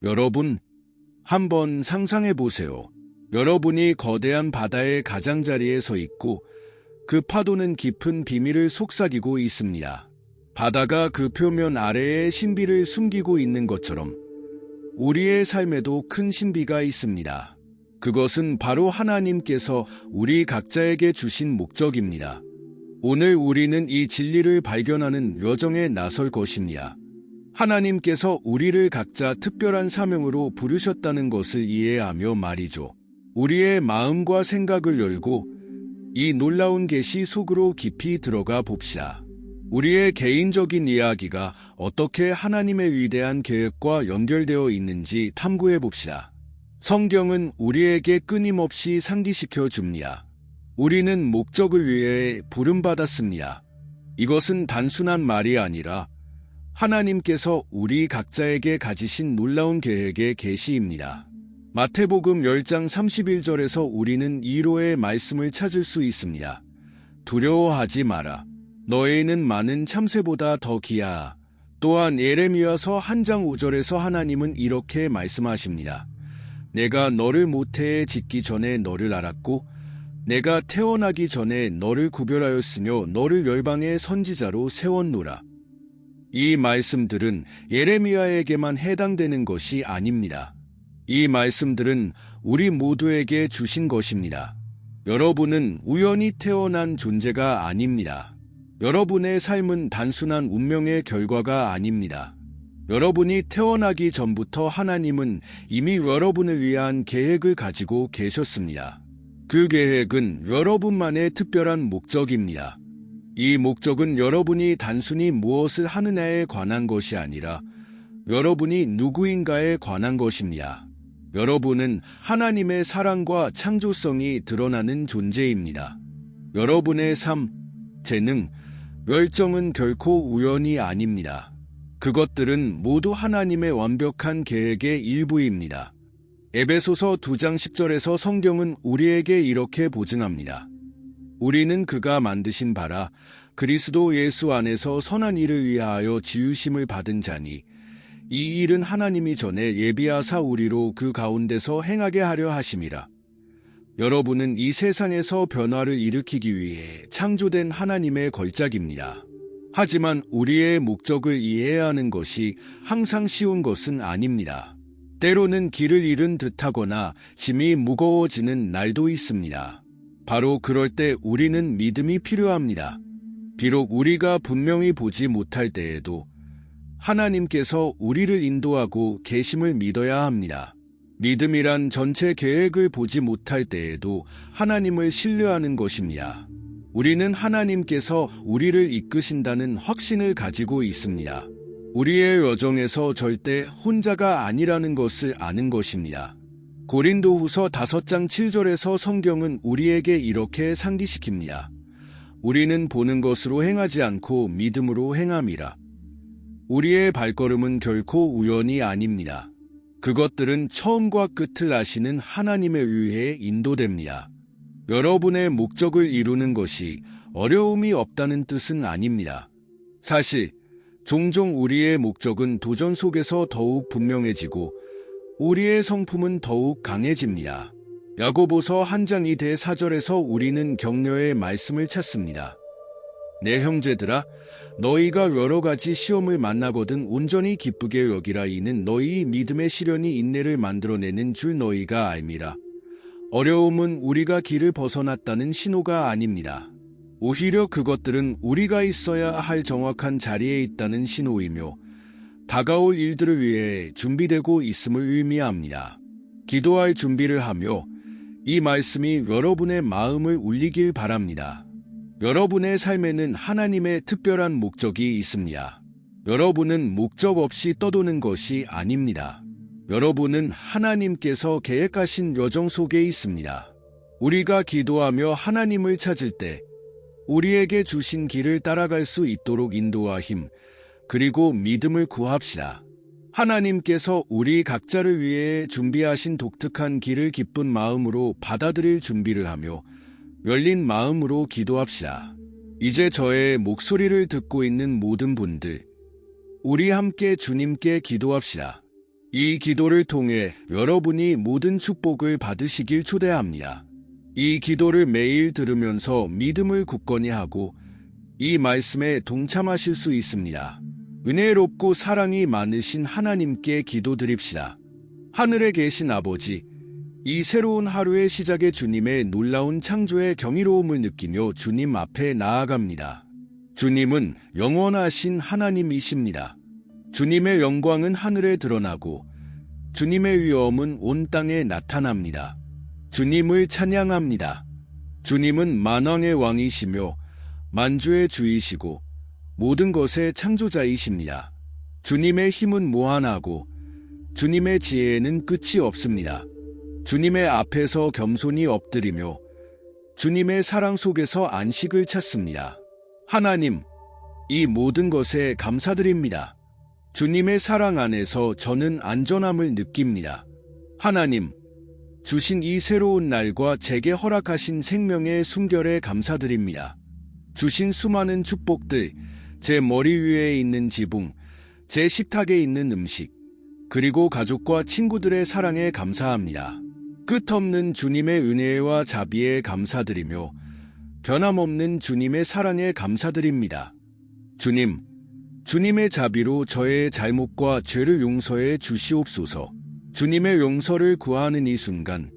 여러분, 한번 상상해 보세요. 여러분이 거대한 바다의 가장자리에 서 있고 그 파도는 깊은 비밀을 속삭이고 있습니다. 바다가 그 표면 아래에 신비를 숨기고 있는 것처럼 우리의 삶에도 큰 신비가 있습니다. 그것은 바로 하나님께서 우리 각자에게 주신 목적입니다. 오늘 우리는 이 진리를 발견하는 여정에 나설 것입니다. 하나님께서 우리를 각자 특별한 사명으로 부르셨다는 것을 이해하며 말이죠. 우리의 마음과 생각을 열고 이 놀라운 계시 속으로 깊이 들어가 봅시다. 우리의 개인적인 이야기가 어떻게 하나님의 위대한 계획과 연결되어 있는지 탐구해 봅시다. 성경은 우리에게 끊임없이 상기시켜 줍니다. 우리는 목적을 위해 부름받았습니다. 이것은 단순한 말이 아니라 하나님께서 우리 각자에게 가지신 놀라운 계획의 계시입니다. 마태복음 10장 31절에서 우리는 이로의 말씀을 찾을 수 있습니다. 두려워하지 마라. 너희는 많은 참새보다 더 귀하다. 또한 예레미야서 1장 5절에서 하나님은 이렇게 말씀하십니다. 내가 너를 모태에 짓기 전에 너를 알았고 내가 태어나기 전에 너를 구별하였으며 너를 열방의 선지자로 세웠노라. 이 말씀들은 예레미야에게만 해당되는 것이 아닙니다. 이 말씀들은 우리 모두에게 주신 것입니다. 여러분은 우연히 태어난 존재가 아닙니다. 여러분의 삶은 단순한 운명의 결과가 아닙니다. 여러분이 태어나기 전부터 하나님은 이미 여러분을 위한 계획을 가지고 계셨습니다. 그 계획은 여러분만의 특별한 목적입니다. 이 목적은 여러분이 단순히 무엇을 하느냐에 관한 것이 아니라 여러분이 누구인가에 관한 것입니다. 여러분은 하나님의 사랑과 창조성이 드러나는 존재입니다. 여러분의 삶, 재능, 열정은 결코 우연이 아닙니다. 그것들은 모두 하나님의 완벽한 계획의 일부입니다. 에베소서 2장 10절에서 성경은 우리에게 이렇게 보증합니다. 우리는 그가 만드신 바라 그리스도 예수 안에서 선한 일을 위하여 지으심을 받은 자니 이 일은 하나님이 전에 예비하사 우리로 그 가운데서 행하게 하려 하심이라. 여러분은 이 세상에서 변화를 일으키기 위해 창조된 하나님의 걸작입니다. 하지만 우리의 목적을 이해해야 하는 것이 항상 쉬운 것은 아닙니다. 때로는 길을 잃은 듯하거나 짐이 무거워지는 날도 있습니다. 바로 그럴 때 우리는 믿음이 필요합니다. 비록 우리가 분명히 보지 못할 때에도 하나님께서 우리를 인도하고 계심을 믿어야 합니다. 믿음이란 전체 계획을 보지 못할 때에도 하나님을 신뢰하는 것입니다. 우리는 하나님께서 우리를 이끄신다는 확신을 가지고 있습니다. 우리의 여정에서 절대 혼자가 아니라는 것을 아는 것입니다. 고린도후서 5장 7절에서 성경은 우리에게 이렇게 상기시킵니다. 우리는 보는 것으로 행하지 않고 믿음으로 행함이라. 우리의 발걸음은 결코 우연이 아닙니다. 그것들은 처음과 끝을 아시는 하나님에 의해 인도됩니다. 여러분의 목적을 이루는 것이 어려움이 없다는 뜻은 아닙니다. 사실 종종 우리의 목적은 도전 속에서 더욱 분명해지고 우리의 성품은 더욱 강해집니다. 야고보서 1장 2대 4절에서 우리는 격려의 말씀을 찾습니다. 내 형제들아, 너희가 여러 가지 시험을 만나거든 온전히 기쁘게 여기라. 이는 너희 믿음의 시련이 인내를 만들어내는 줄 너희가 알미라. 어려움은 우리가 길을 벗어났다는 신호가 아닙니다. 오히려 그것들은 우리가 있어야 할 정확한 자리에 있다는 신호이며 다가올 일들을 위해 준비되고 있음을 의미합니다. 기도할 준비를 하며 이 말씀이 여러분의 마음을 울리길 바랍니다. 여러분의 삶에는 하나님의 특별한 목적이 있습니다. 여러분은 목적 없이 떠도는 것이 아닙니다. 여러분은 하나님께서 계획하신 여정 속에 있습니다. 우리가 기도하며 하나님을 찾을 때 우리에게 주신 길을 따라갈 수 있도록 인도하심, 그리고 믿음을 구합시다. 하나님께서 우리 각자를 위해 준비하신 독특한 길을 기쁜 마음으로 받아들일 준비를 하며 열린 마음으로 기도합시다. 이제 저의 목소리를 듣고 있는 모든 분들, 우리 함께 주님께 기도합시다. 이 기도를 통해 여러분이 모든 축복을 받으시길 초대합니다. 이 기도를 매일 들으면서 믿음을 굳건히 하고 이 말씀에 동참하실 수 있습니다. 은혜롭고 사랑이 많으신 하나님께 기도드립시다. 하늘에 계신 아버지, 이 새로운 하루의 시작에 주님의 놀라운 창조의 경이로움을 느끼며 주님 앞에 나아갑니다. 주님은 영원하신 하나님이십니다. 주님의 영광은 하늘에 드러나고 주님의 위엄은 온 땅에 나타납니다. 주님을 찬양합니다. 주님은 만왕의 왕이시며 만주의 주이시고 모든 것의 창조자이십니다. 주님의 힘은 무한하고 주님의 지혜에는 끝이 없습니다. 주님의 앞에서 겸손히 엎드리며 주님의 사랑 속에서 안식을 찾습니다. 하나님, 이 모든 것에 감사드립니다. 주님의 사랑 안에서 저는 안전함을 느낍니다. 하나님, 주신 이 새로운 날과 제게 허락하신 생명의 순결에 감사드립니다. 주신 수많은 축복들, 제 머리 위에 있는 지붕, 제 식탁에 있는 음식, 그리고 가족과 친구들의 사랑에 감사합니다. 끝없는 주님의 은혜와 자비에 감사드리며 변함없는 주님의 사랑에 감사드립니다. 주님, 주님의 자비로 저의 잘못과 죄를 용서해 주시옵소서. 주님의 용서를 구하는 이 순간,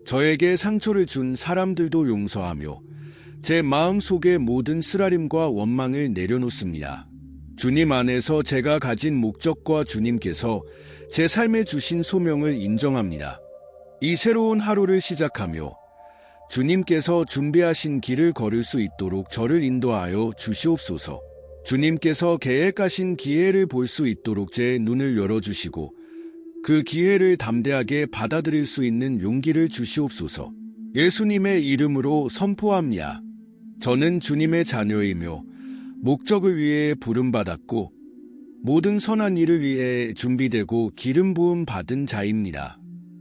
저에게 상처를 준 사람들도 용서하며 제 마음 속의 모든 쓰라림과 원망을 내려놓습니다. 주님 안에서 제가 가진 목적과 주님께서 제 삶에 주신 소명을 인정합니다. 이 새로운 하루를 시작하며 주님께서 준비하신 길을 걸을 수 있도록 저를 인도하여 주시옵소서. 주님께서 계획하신 기회를 볼 수 있도록 제 눈을 열어주시고 그 기회를 담대하게 받아들일 수 있는 용기를 주시옵소서. 예수님의 이름으로 선포합니다. 저는 주님의 자녀이며 목적을 위해 부름받았고 모든 선한 일을 위해 준비되고 기름 부음 받은 자입니다.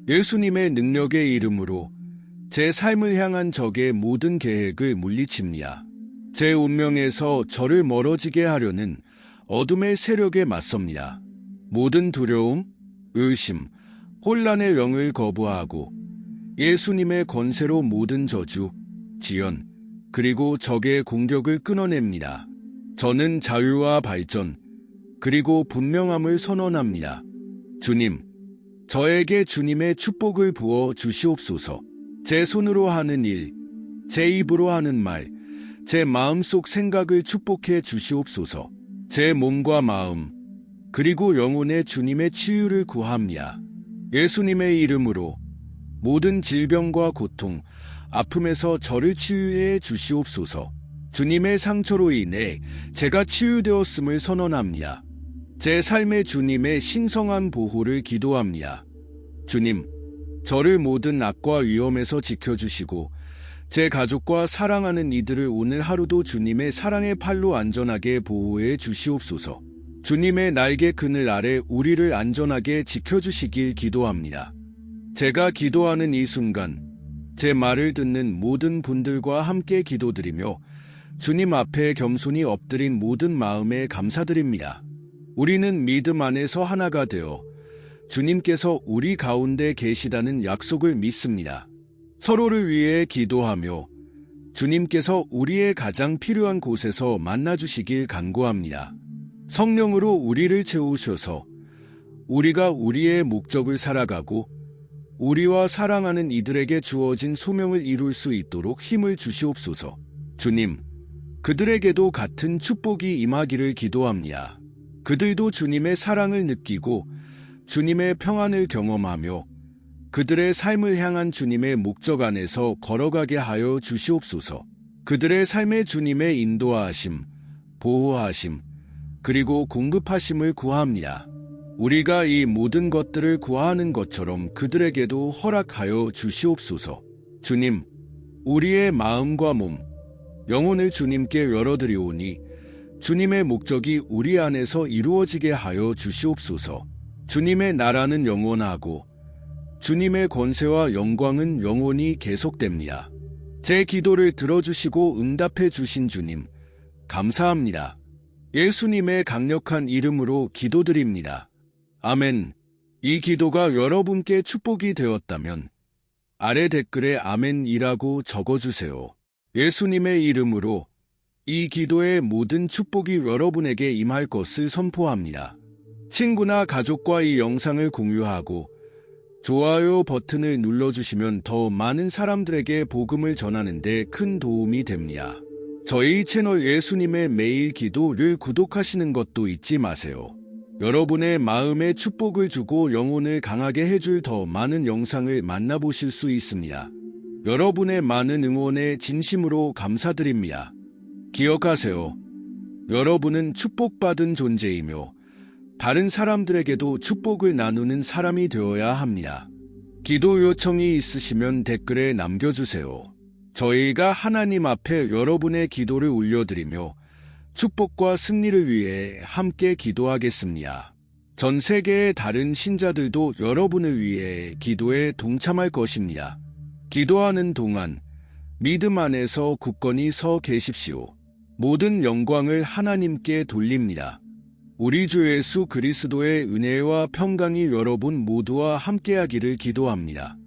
예수님의 능력의 이름으로 제 삶을 향한 적의 모든 계획을 물리칩니다. 제 운명에서 저를 멀어지게 하려는 어둠의 세력에 맞섭니다. 모든 두려움, 의심, 혼란의 영을 거부하고 예수님의 권세로 모든 저주, 지연, 그리고 적의 공격을 끊어냅니다. 저는 자유와 발전, 그리고 분명함을 선언합니다. 주님, 저에게 주님의 축복을 부어 주시옵소서. 제 손으로 하는 일, 제 입으로 하는 말, 제 마음속 생각을 축복해 주시옵소서. 제 몸과 마음, 그리고 영혼의 주님의 치유를 구합니다. 예수님의 이름으로 모든 질병과 고통, 아픔에서 저를 치유해 주시옵소서. 주님의 상처로 인해 제가 치유되었음을 선언합니다. 제 삶의 주님의 신성한 보호를 기도합니다. 주님, 저를 모든 악과 위험에서 지켜주시고 제 가족과 사랑하는 이들을 오늘 하루도 주님의 사랑의 팔로 안전하게 보호해 주시옵소서. 주님의 날개 그늘 아래 우리를 안전하게 지켜주시길 기도합니다. 제가 기도하는 이 순간 제 말을 듣는 모든 분들과 함께 기도드리며 주님 앞에 겸손히 엎드린 모든 마음에 감사드립니다. 우리는 믿음 안에서 하나가 되어 주님께서 우리 가운데 계시다는 약속을 믿습니다. 서로를 위해 기도하며 주님께서 우리의 가장 필요한 곳에서 만나주시길 간구합니다. 성령으로 우리를 채우셔서 우리가 우리의 목적을 살아가고 우리와 사랑하는 이들에게 주어진 소명을 이룰 수 있도록 힘을 주시옵소서. 주님, 그들에게도 같은 축복이 임하기를 기도합니다. 그들도 주님의 사랑을 느끼고 주님의 평안을 경험하며 그들의 삶을 향한 주님의 목적 안에서 걸어가게 하여 주시옵소서. 그들의 삶에 주님의 인도하심, 보호하심, 그리고 공급하심을 구합니다. 우리가 이 모든 것들을 구하는 것처럼 그들에게도 허락하여 주시옵소서. 주님, 우리의 마음과 몸, 영혼을 주님께 열어드리오니 주님의 목적이 우리 안에서 이루어지게 하여 주시옵소서. 주님의 나라는 영원하고 주님의 권세와 영광은 영원히 계속됩니다. 제 기도를 들어주시고 응답해 주신 주님, 감사합니다. 예수님의 강력한 이름으로 기도드립니다. 아멘. 이 기도가 여러분께 축복이 되었다면 아래 댓글에 아멘이라고 적어주세요. 예수님의 이름으로 이 기도의 모든 축복이 여러분에게 임할 것을 선포합니다. 친구나 가족과 이 영상을 공유하고 좋아요 버튼을 눌러주시면 더 많은 사람들에게 복음을 전하는 데 큰 도움이 됩니다. 저희 채널 예수님의 매일 기도를 구독하시는 것도 잊지 마세요. 여러분의 마음에 축복을 주고 영혼을 강하게 해줄 더 많은 영상을 만나보실 수 있습니다. 여러분의 많은 응원에 진심으로 감사드립니다. 기억하세요. 여러분은 축복받은 존재이며 다른 사람들에게도 축복을 나누는 사람이 되어야 합니다. 기도 요청이 있으시면 댓글에 남겨주세요. 저희가 하나님 앞에 여러분의 기도를 올려드리며 축복과 승리를 위해 함께 기도하겠습니다. 전 세계의 다른 신자들도 여러분을 위해 기도에 동참할 것입니다. 기도하는 동안 믿음 안에서 굳건히 서 계십시오. 모든 영광을 하나님께 돌립니다. 우리 주 예수 그리스도의 은혜와 평강이 여러분 모두와 함께하기를 기도합니다.